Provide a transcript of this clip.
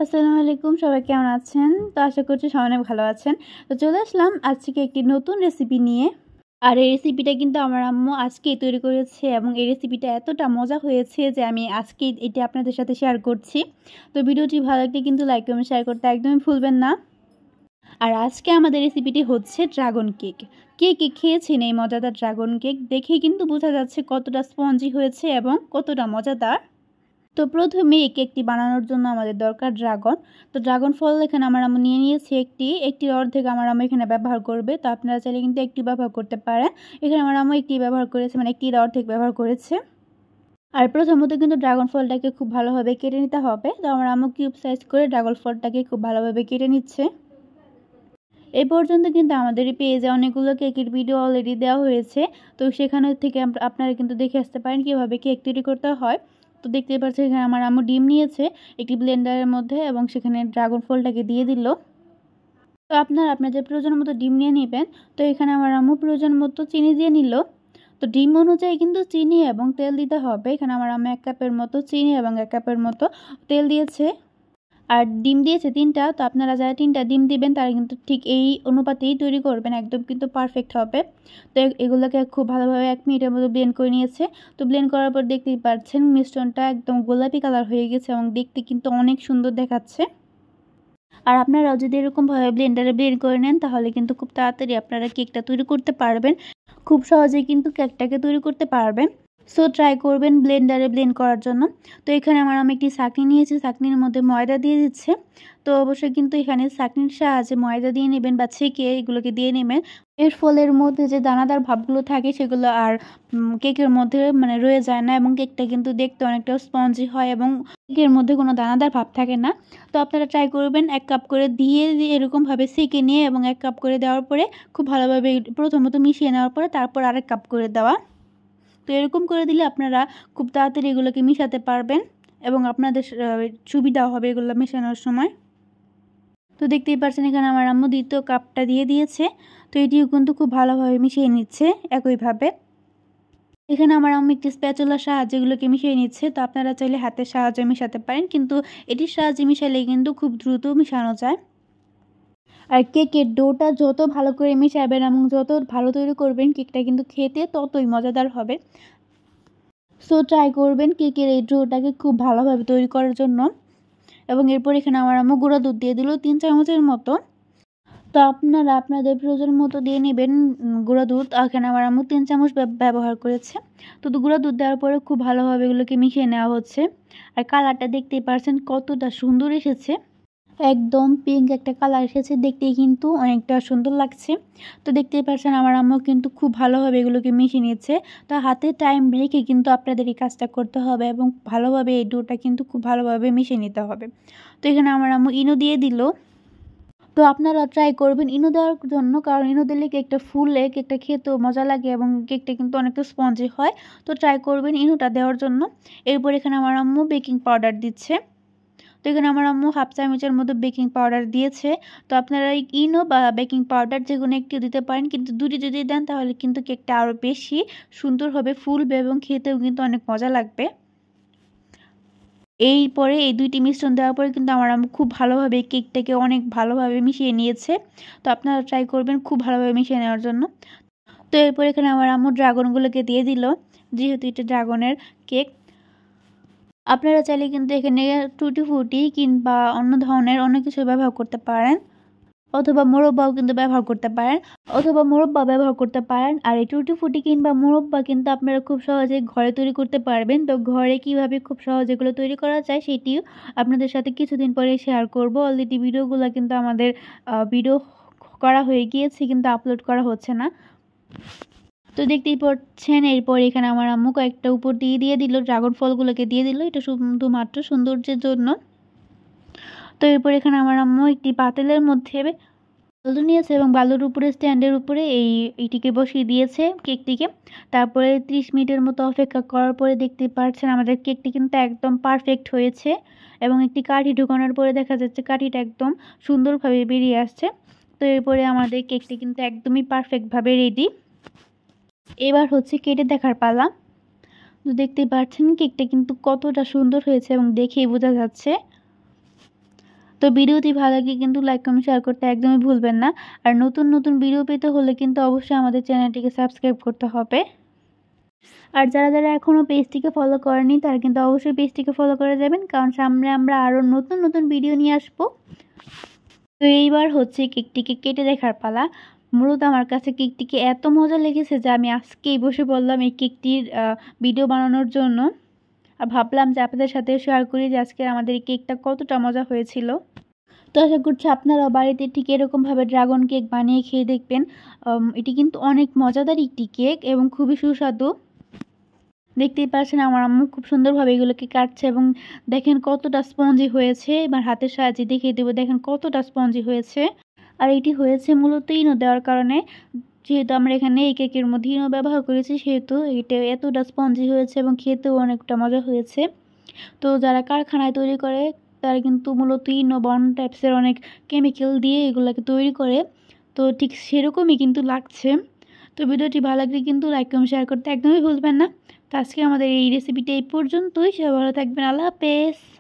আসসালামু আলাইকুম, সবাই কেমন আছেন? তো আশা করছি সবাই অনেক ভালো আছেন। তো চলে আসলাম আজকে একটি নতুন রেসিপি নিয়ে। আর এই রেসিপিটা কিন্তু আমার আম্মু আজকেই তৈরি করেছে এবং এই রেসিপিটা এতটা মজা হয়েছে যে আমি আজকেই এটা আপনাদের সাথে শেয়ার করছি। তো ভিডিওটি ভালো লাগলে কিন্তু লাইক কমেন্ট শেয়ার করতে একদমই ভুলবেন না। আর আজকে আমাদের রেসিপিটি হচ্ছে ড্রাগন কেক। কে কে খেয়েছেন এই মজাদার ড্রাগন কেক? দেখেই কিন্তু বোঝা যাচ্ছে কতটা স্পঞ্জি হয়েছে এবং কতটা মজাদার। তো প্রথমে এই কেকটি বানানোর জন্য আমাদের দরকার ড্রাগন। তো ড্রাগন ফল এখানে আমার আম্মু নিয়ে নিয়েছে একটির অর্ধেক আমার আম্মু এখানে ব্যবহার করবে। তো আপনারা চাইলে কিন্তু একটি ব্যবহার করতে পারেন। এখানে আমার আম্মু একটি ব্যবহার করেছে, মানে একটির অর্ধেক ব্যবহার করেছে। আর প্রথমত কিন্তু ড্রাগন ফলটাকে খুব ভালোভাবে কেটে নিতে হবে। তো আমার আম্মু কিউব সাইজ করে ড্রাগন ফলটাকে খুব ভালোভাবে কেটে নিচ্ছে। এই পর্যন্ত কিন্তু আমাদের এই পেজে অনেকগুলো কেকের ভিডিও অলরেডি দেওয়া হয়েছে। তো সেখানে থেকে আপনারা কিন্তু দেখে আসতে পারেন কীভাবে কেক তৈরি করতে হয়। তো দেখতে পাচ্ছেন এখানে আমার আম্মু ডিম নিয়েছে একটি ব্লেন্ডারের মধ্যে এবং সেখানে ড্রাগন ফলটাকে দিয়ে দিল। তো আপনারা আপনাদের প্রয়োজন মতো ডিম নিয়ে নেবেন। তো এখানে আমার আম্মু প্রয়োজন মতো চিনি দিয়ে নিল। তো ডিম অনুযায়ী কিন্তু চিনি এবং তেল দিতে হবে। এখানে আমার আম্মু 1 কাপের মতো চিনি এবং 1 কাপের মতো তেল দিয়েছে। আর ডিম দিয়েছে 3টা। তো আপনারা যারা 3টা ডিম দিবেন তারা কিন্তু ঠিক এই অনুপাতেই তৈরি করবেন, একদম কিন্তু পারফেক্ট হবে। তো এগুলোকে খুব ভালোভাবে 1 মিনিটের মতো ব্লেন্ড করে নিয়েছে। তো ব্লেন্ড করার পর দেখতেই পাচ্ছেন মিশ্রণটা একদম গোলাপি কালার হয়ে গেছে এবং দেখতে কিন্তু অনেক সুন্দর দেখাচ্ছে। আর আপনারাও যদি এরকমভাবে ব্লেন্ডারে ব্লেন্ড করে নেন তাহলে কিন্তু খুব তাড়াতাড়ি আপনারা কেকটা তৈরি করতে পারবেন। খুব সহজেই কিন্তু কেকটাকে তৈরি করতে পারবেন। সো ট্রাই করবেন ব্লেন্ডারে ব্লেন্ড করার জন্য। তো এখানে আমি একটি ছাঁকনি নিয়েছি, ছাঁকনির মধ্যে ময়দা দিয়ে দিচ্ছে। তো অবশ্যই কিন্তু এখানে ছাঁকনির সাহায্যে ময়দা দিয়ে নেবেন বা ছেঁকে এগুলোকে দিয়ে নেবেন। এর ফলের মধ্যে যে দানাদার ভাবগুলো থাকে সেগুলো আর কেকের মধ্যে রয়ে যায় না এবং কেকটা কিন্তু দেখতে অনেকটা স্পঞ্জি হয় এবং কেকের মধ্যে কোনো দানাদার ভাব থাকে না। তো আপনারা ট্রাই করবেন 1 কাপ করে দিয়ে এরকমভাবে ছেঁকে নিয়ে এবং 1 কাপ করে দেওয়ার পরে খুব ভালোভাবে প্রথমত মিশিয়ে নেওয়ার পরে তারপর আরেক কাপ করে দেওয়া। তো এরকম করে দিলে আপনারা খুব তাড়াতাড়ি এগুলোকে মিশাতে পারবেন এবং আপনাদের সুবিধা হবে এগুলো মেশানোর সময়। তো দেখতেই পাচ্ছেন এখানে আমার আম্মু দ্বিতীয় কাপটা দিয়ে দিয়েছে। তো এটিও কিন্তু খুব ভালোভাবে মিশিয়ে নিচ্ছে একইভাবে। এখানে আমার আম্মু একটি স্প্যাচুলার সাহায্যে এগুলোকে মিশিয়ে নিচ্ছে। তো আপনারা চাইলে হাতের সাহায্যে মেশাতে পারেন, কিন্তু এটির সাহায্যে মিশালে কিন্তু খুব দ্রুত মিশানো যায়। আর কেকের ডোটা যত ভালো করে মিশাবেন এবং যত ভালো তৈরি করবেন কেকটা কিন্তু খেতে ততই মজাদার হবে। সো ট্রাই করবেন কেকের এই ডোটাকে খুব ভালোভাবে তৈরি করার জন্য। এবং এরপর এখানে আমার আম্মু গুঁড়া দুধ দিয়ে দিল 3 চামচের মতো। তো আপনারা আপনাদের প্রয়োজন মতো দিয়ে নেবেন গুঁড়া দুধ। এখানে আমার আম্মু 3 চামচ ব্যবহার করেছে। তো গুঁড়া দুধ দেওয়ার পরে খুব ভালোভাবে এগুলোকে মিশিয়ে নেওয়া হচ্ছে। আর কালারটা দেখতেই পারছেন কতটা সুন্দর এসেছে, একদম পিঙ্ক একটা কালার এসেছে, দেখতেই কিন্তু অনেকটা সুন্দর লাগছে। তো দেখতেই পাচ্ছেন আমার আম্মু কিন্তু খুব ভালোভাবে এগুলোকে মিশিয়ে নিচ্ছে। তো হাতে টাইম রেখে কিন্তু আপনাদের এই কাজটা করতে হবে এবং ভালোভাবে এই ডোটা কিন্তু খুব ভালোভাবে মিশিয়ে নিতে হবে। তো এখানে আমার আম্মু ইনো দিয়ে দিল। তো আপনারা ট্রাই করবেন ইনো দেওয়ার জন্য, কারণ ইনো দিলে কেকটা ফুলে কেকটা খেতেও মজা লাগে এবং কেকটা কিন্তু অনেকটা স্পঞ্জি হয়। তো ট্রাই করবেন ইনোটা দেওয়ার জন্য। এরপর এখানে আমার আম্মু বেকিং পাউডার দিচ্ছে। তো এখানে আমার আম্মু 1/2 চামচের মতো বেকিং পাউডার দিয়েছে। তো আপনারা এই ইনো বা বেকিং পাউডার যেকোনো একটি দিতে পারেন, কিন্তু দুটি যদি দেন তাহলে কিন্তু কেকটা আরও বেশি সুন্দর হবে, ফুলবে এবং খেতেও কিন্তু অনেক মজা লাগবে। এরপরে এই 2টি মিশ্রণ দেওয়ার পরে কিন্তু আমার আম্মু খুব ভালোভাবে কেকটাকে অনেক ভালোভাবে মিশিয়ে নিয়েছে। তো আপনারা ট্রাই করবেন খুব ভালোভাবে মিশিয়ে নেওয়ার জন্য। তো এরপর এখানে আমার আম্মু ড্রাগনগুলোকে দিয়ে দিল, যেহেতু এটা ড্রাগনের কেক। আপনারা চাইলে কিন্তু এখানে টুটি ফুটি কিংবা অন্য ধরনের অন্য কিছু ব্যবহার করতে পারেন, অথবা মোরব্বাও কিন্তু ব্যবহার করতে পারেন। আর এই টুটি ফুটি কিংবা মোরব্বা কিন্তু আপনারা খুব সহজে ঘরে তৈরি করতে পারবেন। তো ঘরে কিভাবে খুব সহজে এগুলো তৈরি করা যায় সেটিও আপনাদের সাথে কিছুদিন পরে শেয়ার করব। অলরেডি ভিডিওগুলো কিন্তু আমাদের ভিডিও করা হয়ে গিয়েছে, কিন্তু আপলোড করা হচ্ছে না। তো দেখতেই পাচ্ছেন এরপর এখানে আমার আম্মু কয়েকটা উপর দিয়ে দিল, ড্রাগন ফলগুলোকে দিয়ে দিল, এটা শুধুমাত্র সৌন্দর্যের জন্য। তো এরপর এখানে আমার আম্মু একটি পাতিলের মধ্যে বালু নিয়েছে এবং বালুর উপরে স্ট্যান্ডের উপরে এইটিকে বসিয়ে দিয়েছে কেকটিকে। তারপরে 30 মিনিটের মতো অপেক্ষা করার পরে দেখতে পাচ্ছেন আমাদের কেকটি কিন্তু একদম পারফেক্ট হয়েছে এবং একটি কাঠি ঢোকানোর পরে দেখা যাচ্ছে কাঠিটা একদম সুন্দরভাবে বেরিয়ে আসছে। তো এরপরে আমাদের কেকটি কিন্তু একদমই পারফেক্টভাবে রেডি। এবার হচ্ছে কেটে দেখার পালা। তো দেখতেই পাচ্ছেন কেকটা কিন্তু কতটা সুন্দর হয়েছে এবং দেখেই বোঝা যাচ্ছে। তো ভিডিওটি ভালো লাগলে কিন্তু লাইক কমেন্ট শেয়ার করতে একদমই ভুলবেন না। আর নতুন নতুন ভিডিও পেতে হলে কিন্তু অবশ্যই আমাদের চ্যানেলটিকে সাবস্ক্রাইব করতে হবে। আর যারা যারা এখনও পেজটিকে ফলো করেনি তারা কিন্তু অবশ্যই পেজটিকে ফলো করে যাবেন, কারণ সামনে আমরা আরও নতুন নতুন ভিডিও নিয়ে আসবো। তো এইবার হচ্ছে কেকটিকে কেটে দেখার পালা। মূলত আমার কাছে কেকটিকে এত মজা লেগেছে যে আমি আজকেই বসে পড়লাম এই কেকটির ভিডিও বানানোর জন্য। আর ভাবলাম যে আপনাদের সাথে শেয়ার করি যে আজকে আমাদের এই কেকটা কতটা মজা হয়েছিল। তো আশা করছি আপনারাও বাড়িতে ঠিক এরকমভাবে ড্রাগন কেক বানিয়ে খেয়ে দেখবেন। এটি কিন্তু অনেক মজাদার একটি কেক এবং খুবই সুস্বাদু। দেখতেই পাচ্ছেন আমার আম্মু খুব সুন্দরভাবে এগুলোকে কাটছে এবং দেখেন কতটা স্পঞ্জি হয়েছে। এবার হাতের সাহায্যে দেখিয়ে দেবো, দেখেন কতটা স্পঞ্জি হয়েছে। আর এটি হয়েছে মূলত ইনো দেওয়ার কারণে। যেহেতু আমরা এখানে এই কেকের মধ্যে ইনো ব্যবহার করেছি সেহেতু এটা এতটা স্পঞ্জি হয়েছে এবং খেতেও অনেকটা মজা হয়েছে। তো যারা কারখানায় তৈরি করে তারা কিন্তু মূলত ইনো বন টাইপসের অনেক কেমিক্যাল দিয়ে এগুলোকে তৈরি করে। তো ঠিক সেরকমই কিন্তু লাগছে। তো ভিডিওটি ভালো লাগলে কিন্তু লাইক কমেন্ট শেয়ার করতে একদমই ভুলবেন না। তো আজকে আমাদের এই রেসিপিটা এই পর্যন্তই। সবাই ভালো থাকবেন। আল্লাহ হাফেজ।